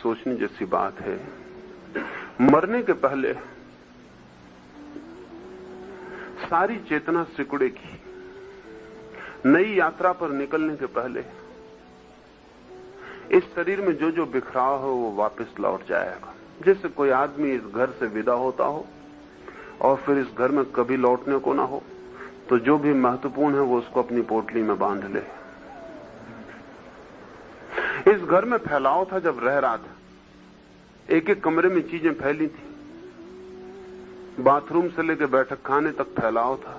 सोचने जैसी बात है। मरने के पहले सारी चेतना सिकुड़ेगी। नई यात्रा पर निकलने के पहले इस शरीर में जो जो बिखराव हो वो वापस लौट जाएगा। जैसे कोई आदमी इस घर से विदा होता हो और फिर इस घर में कभी लौटने को ना हो, तो जो भी महत्वपूर्ण है वो उसको अपनी पोटली में बांध ले। इस घर में फैलाव था जब रह रहा था, एक एक कमरे में चीजें फैली थी, बाथरूम से लेकर बैठक खाने तक फैलाव था।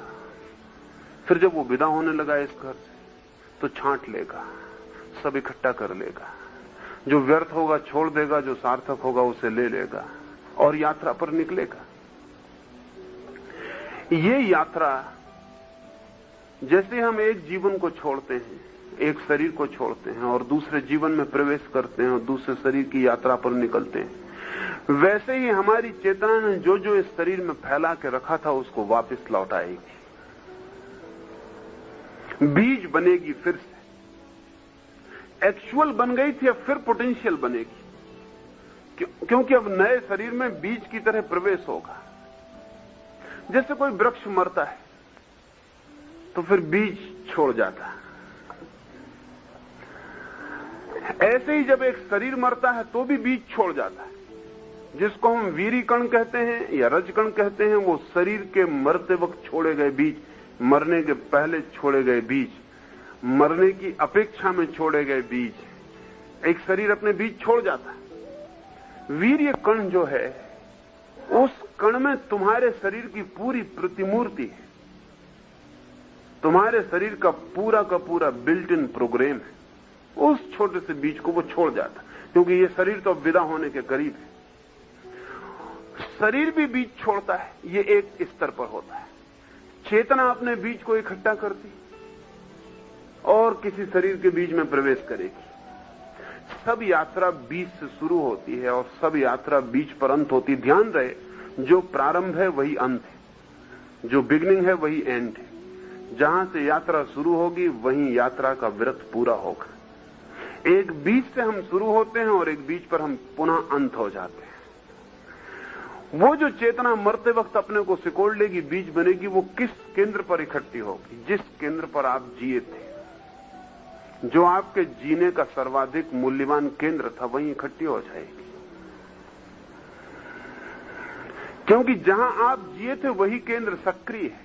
फिर जब वो विदा होने लगा इस घर से, तो छांट लेगा, सब इकट्ठा कर लेगा, जो व्यर्थ होगा छोड़ देगा, जो सार्थक होगा उसे ले लेगा और यात्रा पर निकलेगा। ये यात्रा जैसे हम एक जीवन को छोड़ते हैं, एक शरीर को छोड़ते हैं और दूसरे जीवन में प्रवेश करते हैं और दूसरे शरीर की यात्रा पर निकलते हैं, वैसे ही हमारी चेतना ने जो जो इस शरीर में फैला के रखा था उसको वापस लौट आएगी। बीज बनेगी, फिर से एक्चुअल बन गई थी, अब फिर पोटेंशियल बनेगी, क्योंकि अब नए शरीर में बीज की तरह प्रवेश होगा। जैसे कोई वृक्ष मरता है तो फिर बीज छोड़ जाता है, ऐसे ही जब एक शरीर मरता है तो भी बीज छोड़ जाता है। जिसको हम वीरी कण कहते हैं या रज कण कहते हैं, वो शरीर के मरते वक्त छोड़े गए बीज, मरने के पहले छोड़े गए बीज, मरने की अपेक्षा में छोड़े गए बीज। एक शरीर अपने बीज छोड़ जाता है। वीर्य कण जो है, उस कण में तुम्हारे शरीर की पूरी प्रतिमूर्ति है, तुम्हारे शरीर का पूरा बिल्ट इन प्रोग्राम है। उस छोटे से बीज को वो छोड़ जाता, क्योंकि ये शरीर तो विदा होने के करीब है। शरीर भी बीज छोड़ता है, ये एक स्तर पर होता है। चेतना अपने बीज को इकट्ठा करती और किसी शरीर के बीज में प्रवेश करेगी। सब यात्रा बीज से शुरू होती है और सब यात्रा बीज पर अंत होती। ध्यान रहे, जो प्रारंभ है वही अंत है, जो बिगनिंग है वही एंड है। जहां से यात्रा शुरू होगी वहीं यात्रा का व्रत पूरा होगा। एक बीज से हम शुरू होते हैं और एक बीज पर हम पुनः अंत हो जाते हैं। वो जो चेतना मरते वक्त अपने को सिकोड़ लेगी, बीज बनेगी, वो किस केंद्र पर इकट्ठी होगी? जिस केंद्र पर आप जिए थे, जो आपके जीने का सर्वाधिक मूल्यवान केंद्र था, वहीं इकट्ठी हो जाएगी। क्योंकि जहां आप जिए थे वही केंद्र सक्रिय है।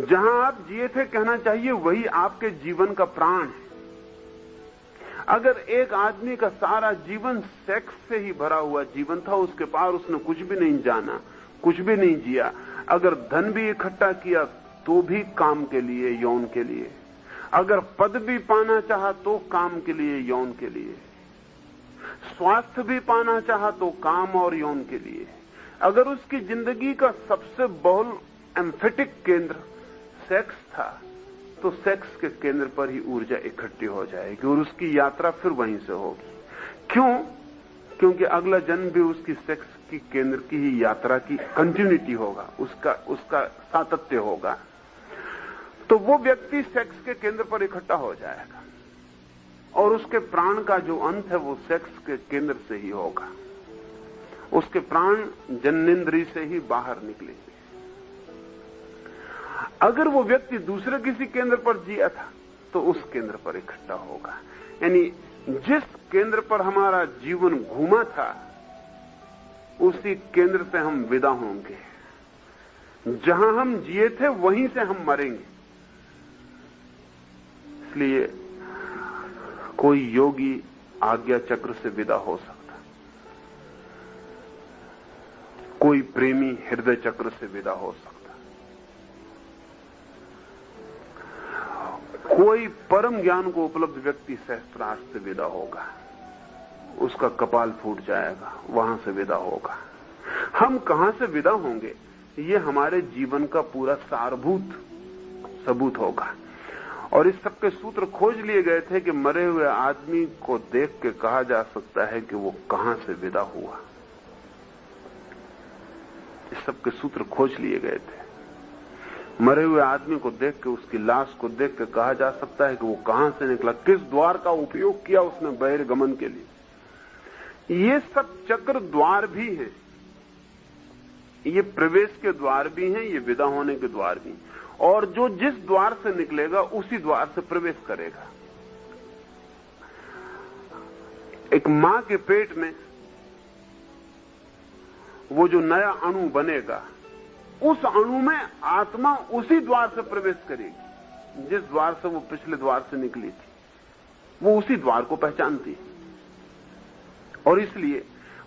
जहां आप जिए थे, कहना चाहिए, वही आपके जीवन का प्राण है। अगर एक आदमी का सारा जीवन सेक्स से ही भरा हुआ जीवन था, उसके पार उसने कुछ भी नहीं जाना, कुछ भी नहीं जिया, अगर धन भी इकट्ठा किया तो भी काम के लिए, यौन के लिए, अगर पद भी पाना चाहा तो काम के लिए, यौन के लिए, स्वास्थ्य भी पाना चाहा तो काम और यौन के लिए, अगर उसकी जिंदगी का सबसे बहुल एम्फेटिक केंद्र सेक्स था, तो सेक्स के केंद्र पर ही ऊर्जा इकट्ठी हो जाएगी और उसकी यात्रा फिर वहीं से होगी। क्यों? क्योंकि अगला जन्म भी उसकी सेक्स की केंद्र की ही यात्रा की कंटिन्यूटी होगा, उसका सातत्य होगा। तो वो व्यक्ति सेक्स के केंद्र पर इकट्ठा हो जाएगा और उसके प्राण का जो अंत है वो सेक्स के केंद्र से ही होगा। उसके प्राण जननेंद्रिय से ही बाहर निकलेंगे। अगर वो व्यक्ति दूसरे किसी केंद्र पर जिया था तो उस केंद्र पर इकट्ठा होगा। यानी जिस केंद्र पर हमारा जीवन घूमा था, उसी केंद्र से हम विदा होंगे। जहां हम जिए थे वहीं से हम मरेंगे। इसलिए कोई योगी आज्ञा चक्र से विदा हो सकता, कोई प्रेमी हृदय चक्र से विदा हो सकता, कोई परम ज्ञान को उपलब्ध व्यक्ति सहस्त्रार्थ से विदा होगा, उसका कपाल फूट जाएगा, वहां से विदा होगा। हम कहां से विदा होंगे, ये हमारे जीवन का पूरा सारभूत सबूत होगा। और इस सब के सूत्र खोज लिए गए थे कि मरे हुए आदमी को देख के कहा जा सकता है कि वो कहां से विदा हुआ। इस सब के सूत्र खोज लिए गए थे। मरे हुए आदमी को देख के, उसकी लाश को देख के कहा जा सकता है कि वो कहां से निकला, किस द्वार का उपयोग किया उसने बहिर्गमन के लिए। ये सब चक्र द्वार भी हैं, ये प्रवेश के द्वार भी हैं, ये विदा होने के द्वार भी, और जो जिस द्वार से निकलेगा उसी द्वार से प्रवेश करेगा। एक मां के पेट में वो जो नया अणु बनेगा, उस अणु में आत्मा उसी द्वार से प्रवेश करेगी जिस द्वार से वो पिछले द्वार से निकली थी। वो उसी द्वार को पहचानती है, और इसलिए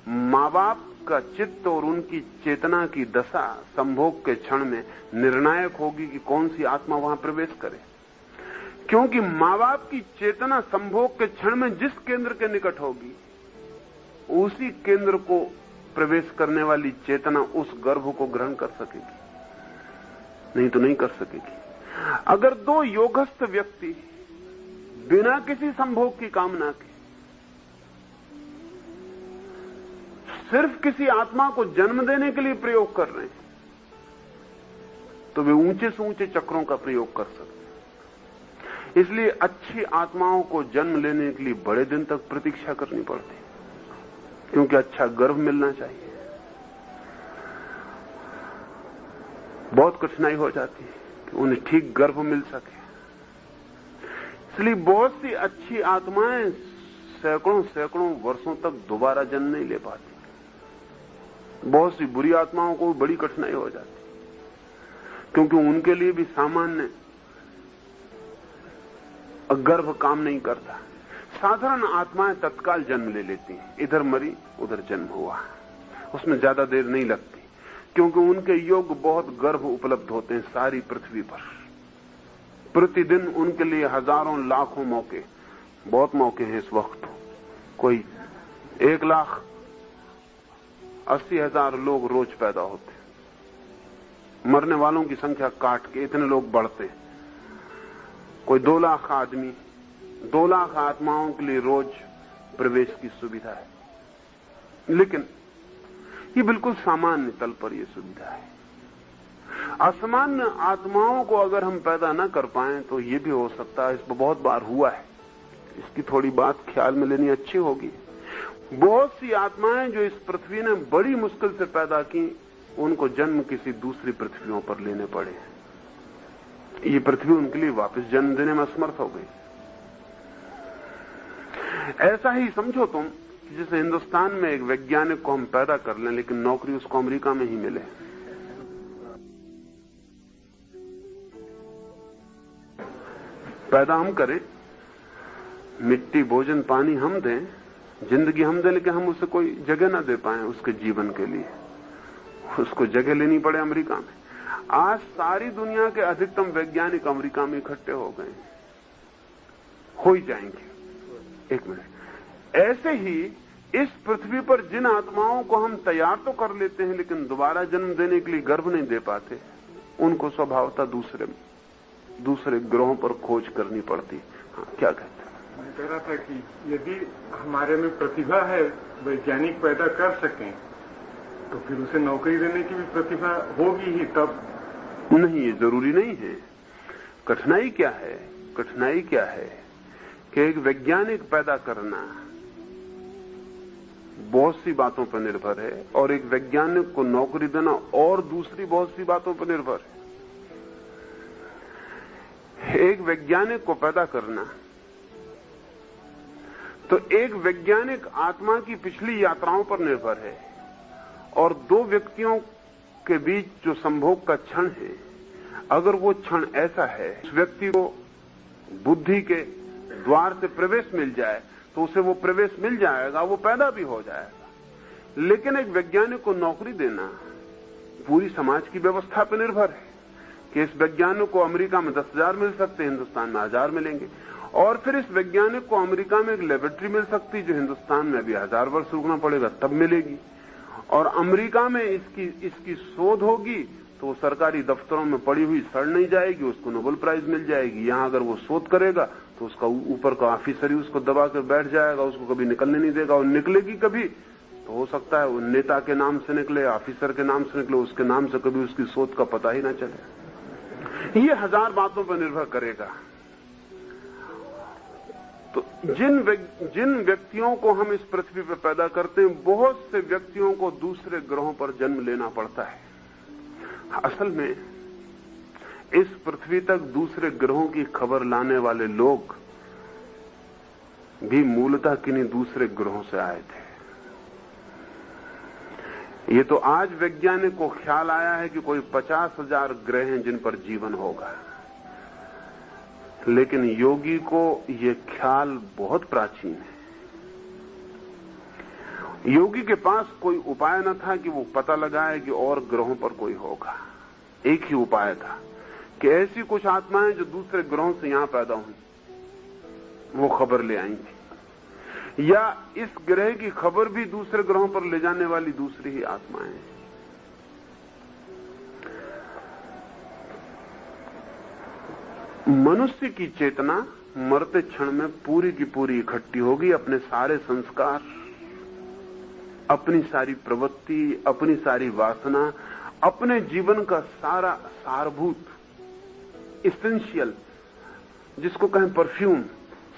मां बाप का चित्त और उनकी चेतना की दशा संभोग के क्षण में निर्णायक होगी कि कौन सी आत्मा वहां प्रवेश करे, क्योंकि मां बाप की चेतना संभोग के क्षण में जिस केंद्र के निकट होगी, उसी केंद्र को प्रवेश करने वाली चेतना उस गर्भ को ग्रहण कर सकेगी, नहीं तो नहीं कर सकेगी। अगर दो योगस्थ व्यक्ति बिना किसी संभोग की कामना के सिर्फ किसी आत्मा को जन्म देने के लिए प्रयोग कर रहे हैं, तो वे ऊंचे से ऊंचे चक्रों का प्रयोग कर सकते हैं। इसलिए अच्छी आत्माओं को जन्म लेने के लिए बड़े दिन तक प्रतीक्षा करनी पड़ती, क्योंकि अच्छा गर्भ मिलना चाहिए। बहुत कठिनाई हो जाती है कि उन्हें ठीक गर्भ मिल सके। इसलिए बहुत सी अच्छी आत्माएं सैकड़ों सैकड़ों वर्षों तक दोबारा जन्म नहीं ले पाती। बहुत सी बुरी आत्माओं को बड़ी कठिनाई हो जाती, क्योंकि उनके लिए भी सामान्य गर्भ काम नहीं करता। साधारण आत्माएं तत्काल जन्म ले लेती हैं, इधर मरी उधर जन्म हुआ, उसमें ज्यादा देर नहीं लगती, क्योंकि उनके योग बहुत गर्भ उपलब्ध होते हैं सारी पृथ्वी पर। प्रतिदिन उनके लिए हजारों लाखों मौके, बहुत मौके हैं इस वक्त। कोई 1,80,000 लोग रोज पैदा होते, मरने वालों की संख्या काट के इतने लोग बढ़ते। कोई 2 लाख आदमी, 2 लाख आत्माओं के लिए रोज प्रवेश की सुविधा है। लेकिन ये बिल्कुल सामान्य तल पर यह सुविधा है। असामान्य आत्माओं को अगर हम पैदा न कर पाए तो ये भी हो सकता है, इसमें बहुत बार हुआ है, इसकी थोड़ी बात ख्याल में लेनी अच्छी होगी। बहुत सी आत्माएं जो इस पृथ्वी ने बड़ी मुश्किल से पैदा की, उनको जन्म किसी दूसरी पृथ्वियों पर लेने पड़े। ये पृथ्वी उनके लिए वापस जन्म देने में असमर्थ हो गई। ऐसा ही समझो तुम, जैसे हिंदुस्तान में एक वैज्ञानिक को हम पैदा कर लें, लेकिन नौकरी उसको अमेरिका में ही मिले। पैदा हम करें, मिट्टी भोजन पानी हम दें, जिंदगी हम दें, लेकिन हम उसे कोई जगह ना दे पाए उसके जीवन के लिए, उसको जगह लेनी पड़े अमेरिका में। आज सारी दुनिया के अधिकतम वैज्ञानिक अमेरिका में इकट्ठे हो गए, हो ही जाएंगे। एक मिनट। ऐसे ही इस पृथ्वी पर जिन आत्माओं को हम तैयार तो कर लेते हैं, लेकिन दोबारा जन्म देने के लिए गर्भ नहीं दे पाते, उनको स्वभावतः दूसरे ग्रहों पर खोज करनी पड़ती। हाँ, क्या कहते हैं? मैं कह रहा था कि यदि हमारे में प्रतिभा है, वैज्ञानिक पैदा कर सकें, तो फिर उसे नौकरी देने की भी प्रतिभा होगी ही तब। नहीं, ये जरूरी नहीं है। कठिनाई क्या है? कठिनाई क्या है कि एक वैज्ञानिक पैदा करना बहुत सी बातों पर निर्भर है, और एक वैज्ञानिक को नौकरी देना और दूसरी बहुत सी बातों पर निर्भर है। एक वैज्ञानिक को पैदा करना तो एक वैज्ञानिक आत्मा की पिछली यात्राओं पर निर्भर है, और 2 व्यक्तियों के बीच जो संभोग का क्षण है, अगर वो क्षण ऐसा है उस व्यक्ति को बुद्धि के द्वार से प्रवेश मिल जाए तो उसे वो प्रवेश मिल जाएगा, वो पैदा भी हो जाएगा। लेकिन एक वैज्ञानिक को नौकरी देना पूरी समाज की व्यवस्था पर निर्भर है कि इस वैज्ञानिक को अमेरिका में 10,000 मिल सकते हैं, हिंदुस्तान में 1,000 मिलेंगे, और फिर इस वैज्ञानिक को अमेरिका में एक लेबोरेटरी मिल सकती है जो हिंदुस्तान में अभी 1000 वर्ष रुकना पड़ेगा तब मिलेगी, और अमेरिका में इसकी शोध होगी तो वो सरकारी दफ्तरों में पड़ी हुई सड़ नहीं जाएगी, उसको नोबेल प्राइज मिल जाएगी। यहां अगर वो शोध करेगा तो उसका ऊपर का ऑफिसर ही उसको दबा कर बैठ जाएगा, उसको कभी निकलने नहीं देगा, और निकलेगी कभी तो हो सकता है वो नेता के नाम से निकले, ऑफिसर के नाम से निकले, उसके नाम से कभी उसकी शोध का पता ही ना चले। ये 1000 बातों पर निर्भर करेगा। तो जिन व्यक्तियों को हम इस पृथ्वी पर पैदा करते हैं, बहुत से व्यक्तियों को दूसरे ग्रहों पर जन्म लेना पड़ता है। असल में इस पृथ्वी तक दूसरे ग्रहों की खबर लाने वाले लोग भी मूलतः किन्हीं दूसरे ग्रहों से आए थे। ये तो आज वैज्ञानिक को ख्याल आया है कि कोई 50,000 ग्रह हैं जिन पर जीवन होगा, लेकिन योगी को यह ख्याल बहुत प्राचीन है। योगी के पास कोई उपाय न था कि वो पता लगाए कि और ग्रहों पर कोई होगा। एक ही उपाय था कि ऐसी कुछ आत्माएं जो दूसरे ग्रहों से यहां पैदा हुई, वो खबर ले आई थी, या इस ग्रह की खबर भी दूसरे ग्रहों पर ले जाने वाली दूसरी ही आत्माएं। मनुष्य की चेतना मरते क्षण में पूरी की पूरी इकट्ठी होगी। अपने सारे संस्कार, अपनी सारी प्रवृत्ति, अपनी सारी वासना, अपने जीवन का सारा सारभूत, एसेंशियल, जिसको कहें परफ्यूम,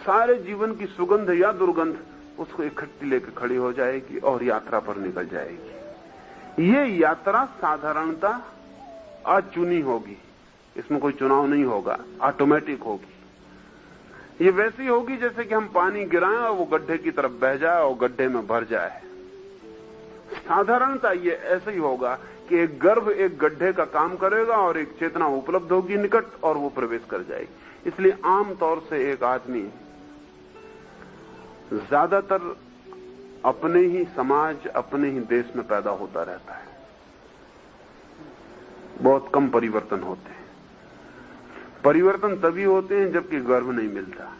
सारे जीवन की सुगंध या दुर्गंध, उसको इकट्ठी लेकर खड़ी हो जाएगी और यात्रा पर निकल जाएगी। ये यात्रा साधारणता अचुनी होगी, इसमें कोई चुनाव नहीं होगा, ऑटोमेटिक होगी। ये वैसी होगी जैसे कि हम पानी गिराएं और वो गड्ढे की तरफ बह जाए और गड्ढे में भर जाए। साधारणता ये ऐसे ही होगा कि एक गर्भ एक गड्ढे का काम करेगा और एक चेतना उपलब्ध होगी निकट और वो प्रवेश कर जाएगी। इसलिए आमतौर से एक आदमी ज्यादातर अपने ही समाज, अपने ही देश में पैदा होता रहता है। बहुत कम परिवर्तन होते हैं। परिवर्तन तभी होते हैं जबकि गर्भ नहीं मिलता।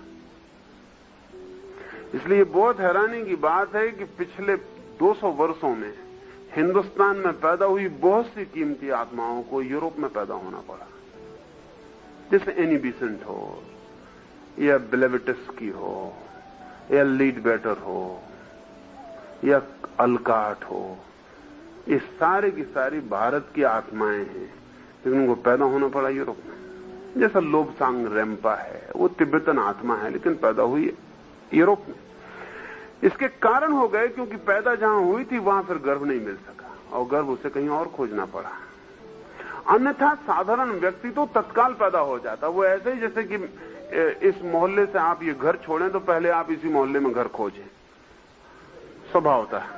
इसलिए बहुत हैरानी की बात है कि पिछले 200 वर्षों में हिंदुस्तान में पैदा हुई बहुत सी कीमती आत्माओं को यूरोप में पैदा होना पड़ा। जैसे एनी बेसेंट हो, या ब्लेवेटस्की हो, या लीडबेटर हो, या अल्काट हो, ये सारे की सारी भारत की आत्माएं हैं, लेकिन उनको पैदा होना पड़ा यूरोप में। जैसा लोबसांग रेम्पा है, वो तिब्बतन आत्मा है लेकिन पैदा हुई यूरोप में। इसके कारण हो गए क्योंकि पैदा जहां हुई थी वहां फिर गर्भ नहीं मिल सका और गर्भ उसे कहीं और खोजना पड़ा। अन्यथा साधारण व्यक्ति तो तत्काल पैदा हो जाता। वो ऐसे ही जैसे कि इस मोहल्ले से आप ये घर छोड़ें तो पहले आप इसी मोहल्ले में घर खोजें, स्वभाव होता है।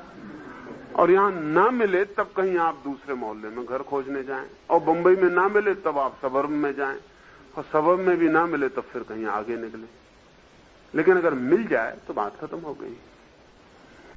और यहां ना मिले तब कहीं आप दूसरे मोहल्ले में घर खोजने जाएं, और बंबई में ना मिले तब आप सबर्ब में जाएं, और सबर्ब में भी ना मिले तब फिर कहीं आगे निकले। लेकिन अगर मिल जाए तो बात खत्म हो गई।